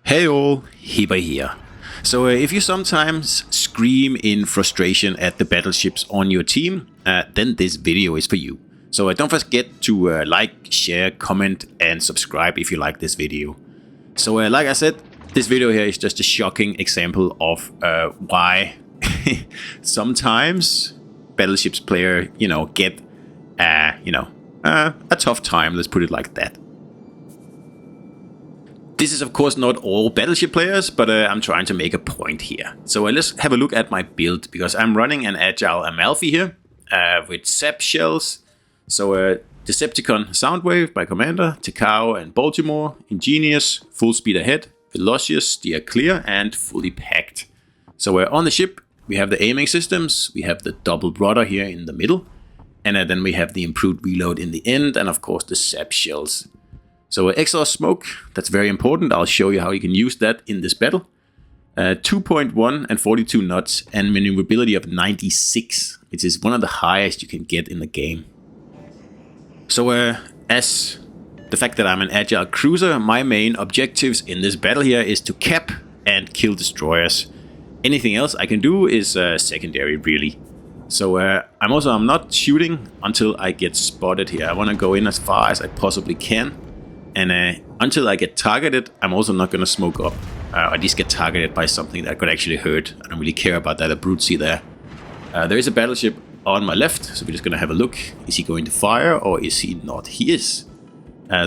Hey all, Hipper here. So if you sometimes scream in frustration at the battleships on your team, then this video is for you. So don't forget to like, share, comment and subscribe if you like this video. So like I said, this video here is just a shocking example of why sometimes battleships player, get a tough time, let's put it like that. This is of course not all battleship players, but I'm trying to make a point here. So let's have a look at my build, because I'm running an Agile Amalfi here with SAP shells. So Decepticon Soundwave by Commander, Tekao and Baltimore, Ingenious, Full Speed Ahead, Velocious, Steer Clear and Fully Packed. So on the ship we have the aiming systems, we have the double rudder here in the middle, and then we have the improved reload in the end, and of course the SAP shells. So exhaust smoke, that's very important. I'll show you how you can use that in this battle. 2.1 and 42 knots and maneuverability of 96, which is one of the highest you can get in the game. So as the fact that I'm an agile cruiser, my main objectives in this battle here is to cap and kill destroyers. Anything else I can do is secondary really. So I'm not shooting until I get spotted here. I want to go in as far as I possibly can. And until I get targeted, I'm also not going to smoke up, or at least get targeted by something that could actually hurt. I don't really care about that brutesy there. There is a battleship on my left, so we're just going to have a look. Is he going to fire or is he not? He is.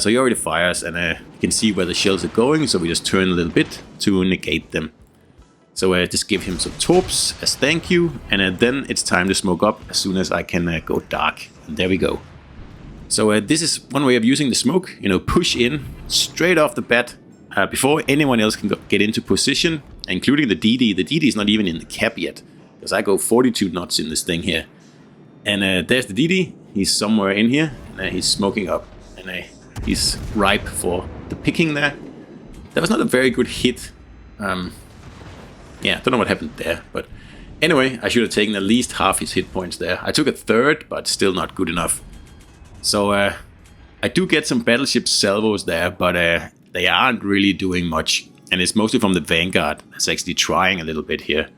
So he already fires, and you can see where the shells are going, so we just turn a little bit to negate them. So just give him some torps as thank you, and then it's time to smoke up as soon as I can go dark. And there we go. So this is one way of using the smoke, push in straight off the bat before anyone else can get into position, including the DD. The DD is not even in the cap yet, because I go 42 knots in this thing here. And there's the DD, he's somewhere in here, and he's smoking up, and he's ripe for the picking there. That was not a very good hit. Yeah, don't know what happened there, but anyway, I should have taken at least half his hit points there. I took a third, but still not good enough. So I do get some battleship salvos there, but they aren't really doing much. And it's mostly from the Vanguard that's actually trying a little bit here.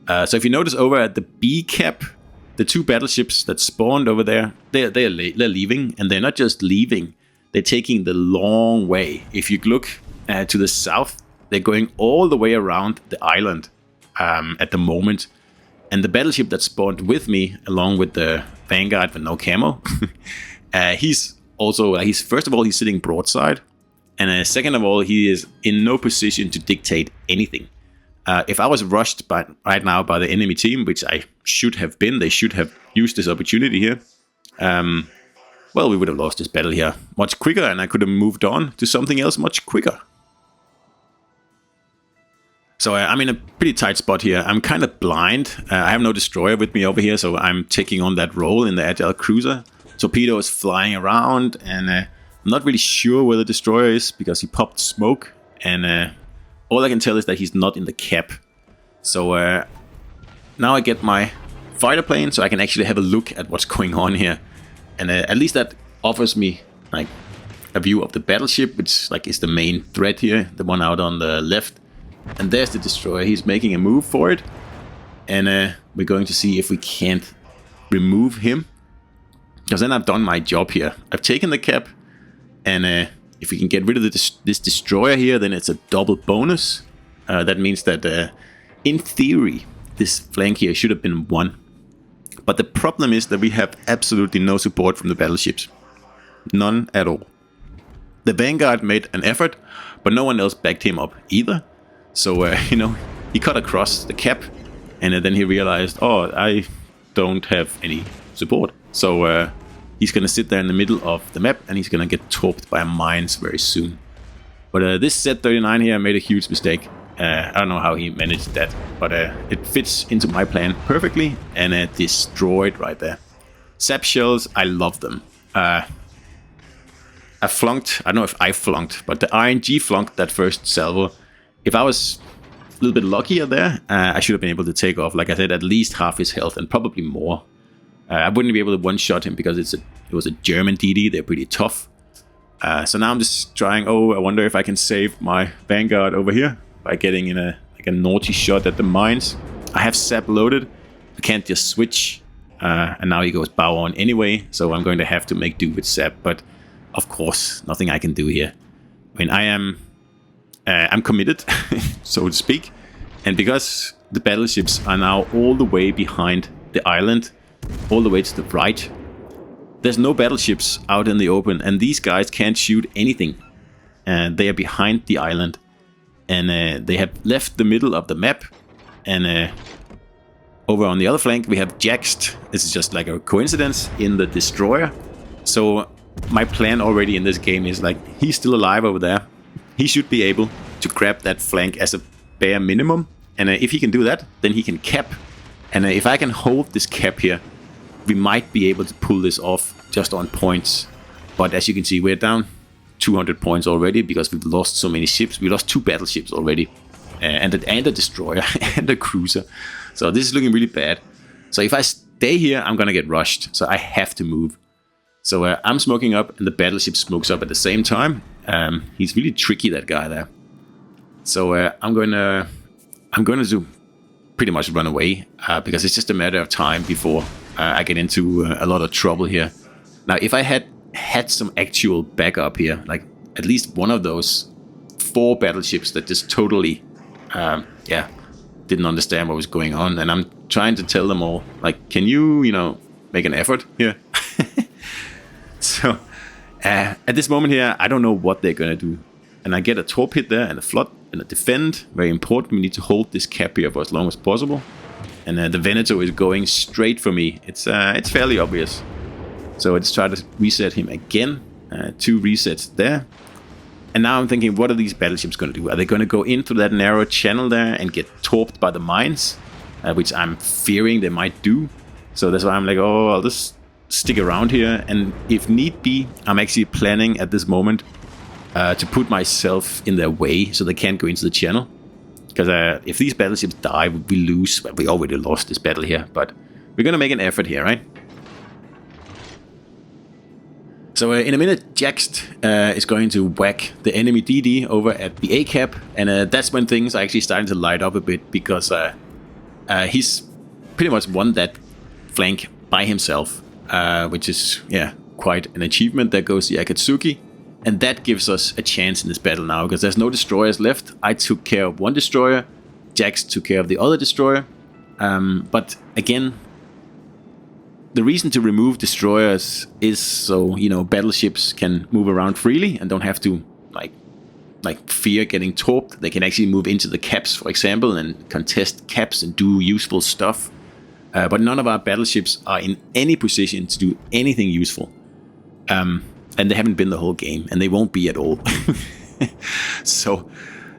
So if you notice over at the B cap, the two battleships that spawned over there, they're leaving. And they're not just leaving, they're taking the long way. If you look to the south, they're going all the way around the island at the moment. And the battleship that spawned with me, along with the Vanguard with no camo, he's first of all, he's sitting broadside, and second of all, he is in no position to dictate anything. If I was rushed right now by the enemy team, which I should have been, they should have used this opportunity here. Well, we would have lost this battle here much quicker, and I could have moved on to something else much quicker. So I'm in a pretty tight spot here. I'm kind of blind. I have no destroyer with me over here, so I'm taking on that role in the Agile Cruiser. Torpedo is flying around, and I'm not really sure where the destroyer is because he popped smoke, and all I can tell is that he's not in the cap. So now I get my fighter plane, so I can actually have a look at what's going on here, and at least that offers me like a view of the battleship, which is the main threat here, the one out on the left. And there's the destroyer. He's making a move for it, and we're going to see if we can't remove him. Because then I've done my job here. I've taken the cap, and if we can get rid of this destroyer here, then it's a double bonus. That means that, in theory, this flank here should have been won. But the problem is that we have absolutely no support from the battleships. None at all. The Vanguard made an effort, but no one else backed him up either. So, he cut across the cap, and then he realized, oh, I don't have any support. So he's going to sit there in the middle of the map, and he's going to get torped by mines very soon. But this Z39 here made a huge mistake. I don't know how he managed that, but it fits into my plan perfectly, and destroyed right there. SAP shells, I love them. I flunked, I don't know if I flunked, but the RNG flunked that first salvo. If I was a little bit luckier there, I should have been able to take off, like I said, at least half his health and probably more. I wouldn't be able to one-shot him because it was a German DD. They're pretty tough. So now I'm just trying. Oh, I wonder if I can save my Vanguard over here by getting in a naughty shot at the mines. I have Sap loaded. I can't just switch. And now he goes bow on anyway, so I'm going to have to make do with Sap. But of course, nothing I can do here. I mean, I'm committed, so to speak. And because the battleships are now all the way behind the island, all the way to the right, there's no battleships out in the open, and these guys can't shoot anything. They are behind the island, and they have left the middle of the map. And over on the other flank, we have Jaxed. This is just like a coincidence in the destroyer. So my plan already in this game is like, he's still alive over there. He should be able to grab that flank as a bare minimum. And if he can do that, then he can cap. And if I can hold this cap here, we might be able to pull this off just on points. But as you can see, we're down 200 points already because we've lost so many ships. We lost 2 battleships already. And a destroyer and a cruiser. So this is looking really bad. So if I stay here, I'm gonna get rushed. So I have to move. So I'm smoking up and the battleship smokes up at the same time. He's really tricky, that guy there. So I'm going to pretty much run away because it's just a matter of time before I get into a lot of trouble here. Now, if I had some actual backup here, like at least one of those 4 battleships that just totally, didn't understand what was going on, and I'm trying to tell them all, like, can you, make an effort here? So, at this moment here, I don't know what they're gonna do. And I get a torp hit there, and a flood, and a defend. Very important. We need to hold this cap here for as long as possible. And the Veneto is going straight for me. It's fairly obvious. So let's try to reset him again. 2 resets there. And now I'm thinking, what are these battleships going to do? Are they going to go into that narrow channel there and get torped by the mines? Which I'm fearing they might do. So that's why I'm like, oh, I'll just stick around here. And if need be, I'm actually planning at this moment to put myself in their way so they can't go into the channel. Because if these battleships die, we lose. Well, we already lost this battle here, but we're going to make an effort here, right? So in a minute, Jaxed is going to whack the enemy DD over at the A cap, and that's when things are actually starting to light up a bit, because he's pretty much won that flank by himself, which is, quite an achievement. There goes the Akatsuki, and that gives us a chance in this battle now, because there's no destroyers left. I took care of one destroyer, Jaxed took care of the other destroyer, but again, the reason to remove destroyers is so, battleships can move around freely and don't have to, like fear getting torped. They can actually move into the caps, for example, and contest caps and do useful stuff. But none of our battleships are in any position to do anything useful. And they haven't been the whole game, and they won't be at all. So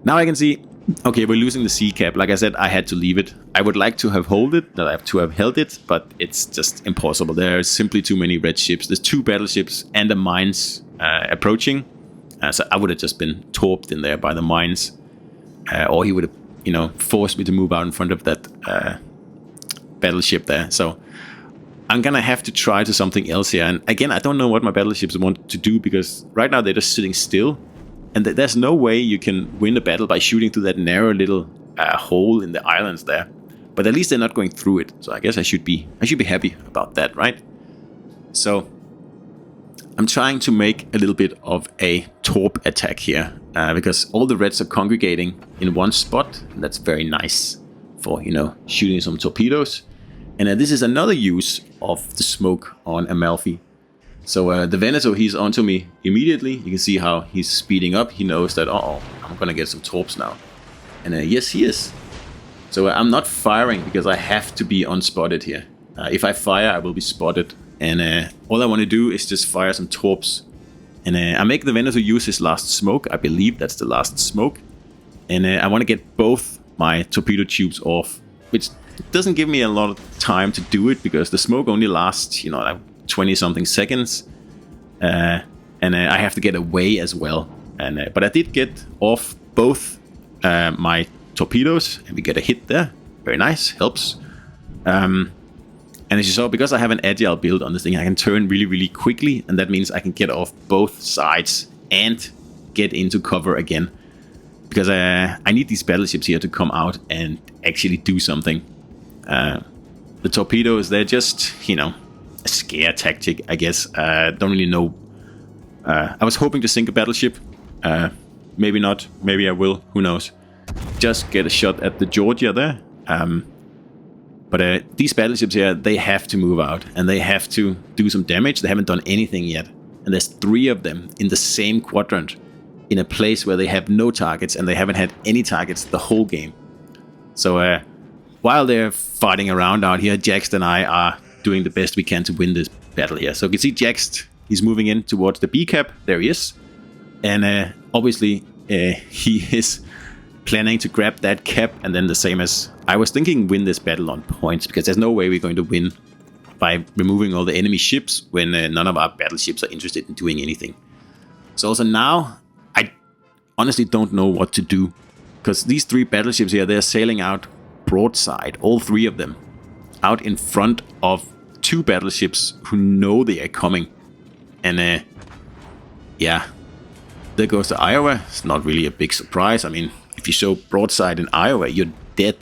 now I can see, okay, we're losing the C cap. Like I said, I had to leave it. I would like to have held it, but it's just impossible. There are simply too many red ships. There's 2 battleships and the mines approaching. So I would have just been torped in there by the mines. Or he would have, forced me to move out in front of that battleship there. So I'm gonna have to try to something else here. And again, I don't know what my battleships want to do, because right now they're just sitting still. And there's no way you can win a battle by shooting through that narrow little hole in the islands there. But at least they're not going through it. So I guess I should be happy about that, right? So I'm trying to make a little bit of a torp attack here, because all the reds are congregating in one spot, and that's very nice for, shooting some torpedoes. And this is another use of the smoke on Amalfi. So the Veneto, he's onto me immediately. You can see how he's speeding up. He knows that, I'm gonna get some torps now. And yes, he is. So I'm not firing because I have to be unspotted here. If I fire, I will be spotted. And all I want to do is just fire some torps. And I make the Veneto use his last smoke. I believe that's the last smoke. And I want to get both my torpedo tubes off, which doesn't give me a lot of time to do it, because the smoke only lasts, like 20 something seconds. And I have to get away as well. But I did get off both my torpedoes, and we get a hit there. Very nice, helps. And as you saw, because I have an agile build on this thing, I can turn really, really quickly, and that means I can get off both sides and get into cover again. Because I need these battleships here to come out and actually do something. The torpedoes, they're just, you know, a scare tactic, I guess. Don't really know. I was hoping to sink a battleship. Maybe not. Maybe I will. Who knows? Just get a shot at the Georgia there. But these battleships here, they have to move out. And they have to do some damage. They haven't done anything yet. And there's 3 of them in the same quadrant. In a place where they have no targets. And they haven't had any targets the whole game. So while they're fighting around out here, Jaxt and I are doing the best we can to win this battle here. So you can see Jaxt, he's moving in towards the B cap. There he is. And obviously he is planning to grab that cap, and then the same as I was thinking, win this battle on points, because there's no way we're going to win by removing all the enemy ships when none of our battleships are interested in doing anything. So also now, I honestly don't know what to do, because these 3 battleships here, they're sailing out broadside, all 3 of them, out in front of 2 battleships who know they are coming. And yeah, there goes the Iowa. It's not really a big surprise. I mean, if you show broadside in Iowa, you're dead.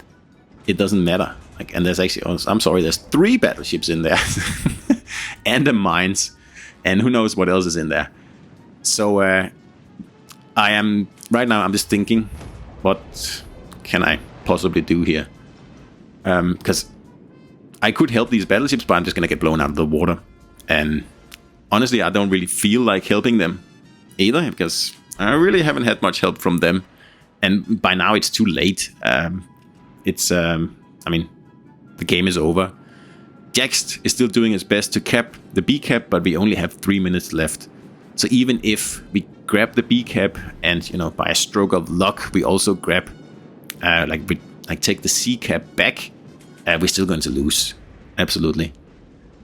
It doesn't matter. Like, and there's actually, I'm sorry, there's 3 battleships in there, and the mines, and who knows what else is in there. So I am right now. I'm just thinking, what can I possibly do here? Because I could help these battleships, but I'm just gonna get blown out of the water. And honestly, I don't really feel like helping them either, because I really haven't had much help from them. And by now it's too late. I mean, the game is over. Jaxt is still doing his best to cap the B cap, but we only have 3 minutes left. So even if we grab the B cap, and you know, by a stroke of luck, we also grab, take the C cap back, we're still going to lose, absolutely.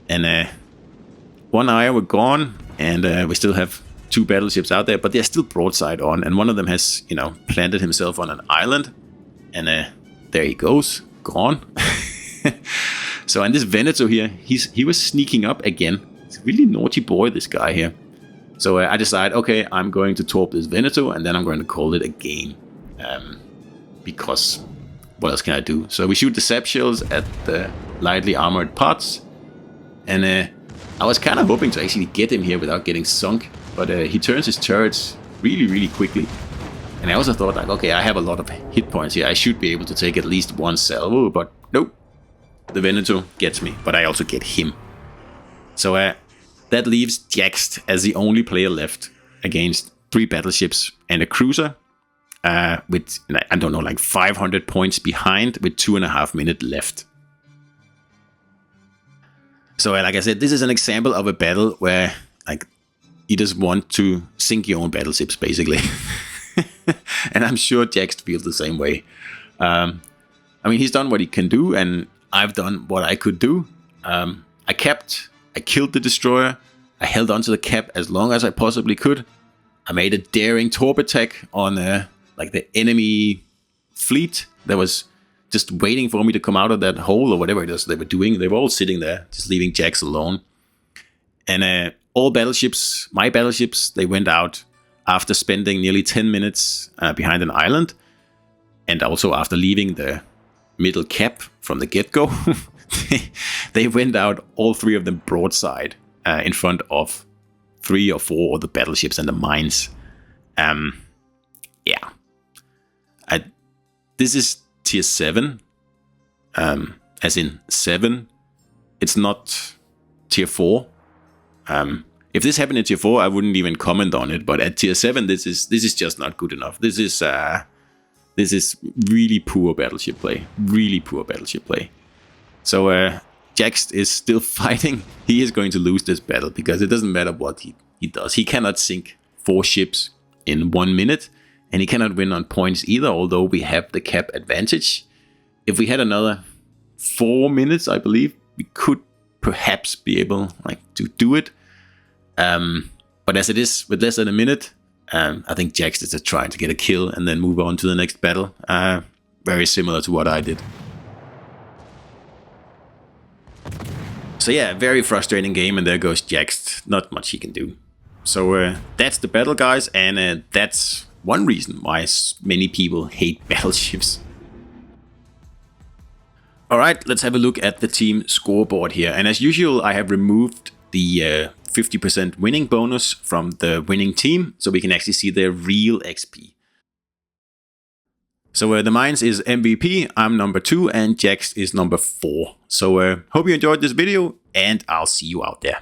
And 1 Iowa gone, and we still have 2 battleships out there, but they're still broadside on, and one of them has, you know, planted himself on an island, and there he goes, gone. So, and this Veneto here, he was sneaking up again. He's a really naughty boy, this guy here. So I decide, okay, I'm going to torp this Veneto, and then I'm going to call it a game, because what else can I do? So we shoot the sap shells at the lightly armored pods, and I was kind of hoping to actually get him here without getting sunk, but he turns his turrets really, really quickly. And I also thought, like, okay, I have a lot of hit points here. I should be able to take at least 1 salvo, but nope. The Veneto gets me, but I also get him. So that leaves Jaxt as the only player left against 3 battleships and a cruiser, with, I don't know, like 500 points behind, with 2.5 minutes left. So like I said, this is an example of a battle where, like, you just want to sink your own battleships, basically. And I'm sure Jaxt feels the same way. I mean, he's done what he can do, and I've done what I could do. I killed the destroyer. I held onto the cap as long as I possibly could. I made a daring torp attack on like the enemy fleet that was just waiting for me to come out of that hole, or whatever it is they were doing. They were all sitting there, just leaving Jax alone. And all battleships, my battleships, they went out after spending nearly 10 minutes behind an island, and also after leaving the middle cap from the get-go. They went out, all 3 of them broadside, in front of 3 or 4 of the battleships and the mines. Yeah. This is tier 7, as in 7. It's not tier 4. If this happened in tier 4, I wouldn't even comment on it. But at tier 7, this is just not good enough. This is really poor battleship play. Really poor battleship play. So Jaxt is still fighting. He is going to lose this battle, because it doesn't matter what he does. He cannot sink 4 ships in 1 minute, and he cannot win on points either, although we have the cap advantage. If we had another 4 minutes, I believe, we could perhaps be able, like, to do it. But as it is, with less than a minute, I think Jaxt is just trying to get a kill and then move on to the next battle. Very similar to what I did. So yeah, very frustrating game, and there goes Jax. Not much he can do. So that's the battle, guys, and that's one reason why many people hate Battleships. Alright, let's have a look at the team scoreboard here. And as usual, I have removed the 50% winning bonus from the winning team, so we can actually see their real XP. So the Mines is MVP, I'm number 2, and Jax is number 4. So hope you enjoyed this video, and I'll see you out there.